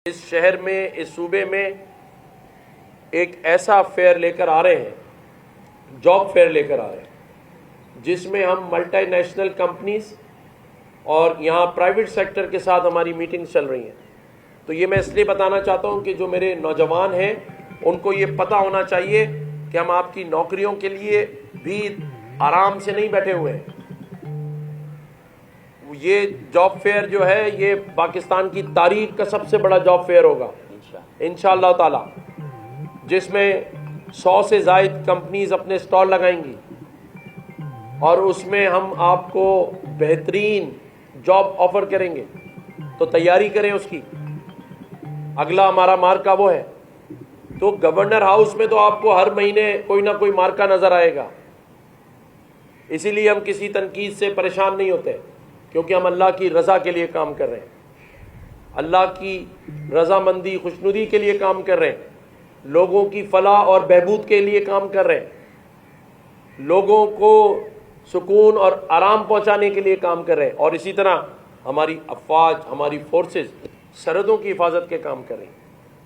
اس شہر میں، اس صوبے میں ایک ایسا فیئر لے کر آ رہے ہیں، جاب فیئر لے کر آ رہے ہیں، جس میں ہم ملٹی نیشنل کمپنیز اور یہاں پرائیویٹ سیکٹر کے ساتھ ہماری میٹنگ چل رہی ہیں۔ تو یہ میں اس لیے بتانا چاہتا ہوں کہ جو میرے نوجوان ہیں ان کو یہ پتہ ہونا چاہیے کہ ہم آپ کی نوکریوں کے لیے بھی آرام سے نہیں بیٹھے ہوئے ہیں۔ یہ جاب فیئر جو ہے یہ پاکستان کی تاریخ کا سب سے بڑا جاب فیئر ہوگا انشاءاللہ تعالی، جس میں 100 سے زائد کمپنیز اپنے سٹال لگائیں گی اور اس میں ہم آپ کو بہترین جاب آفر کریں گے۔ تو تیاری کریں اس کی، اگلا ہمارا مارکا وہ ہے۔ تو گورنر ہاؤس میں تو آپ کو ہر مہینے کوئی نہ کوئی مارکا نظر آئے گا، اسی لیے ہم کسی تنقید سے پریشان نہیں ہوتے، کیونکہ ہم اللہ کی رضا کے لیے کام کر رہے ہیں، اللہ کی رضامندی خوشنودی کے لیے کام کر رہے ہیں، لوگوں کی فلاح اور بہبود کے لیے کام کر رہے ہیں، لوگوں کو سکون اور آرام پہنچانے کے لیے کام کر رہے ہیں، اور اسی طرح ہماری افواج، ہماری فورسز سرحدوں کی حفاظت کے کام کر رہی ہیں۔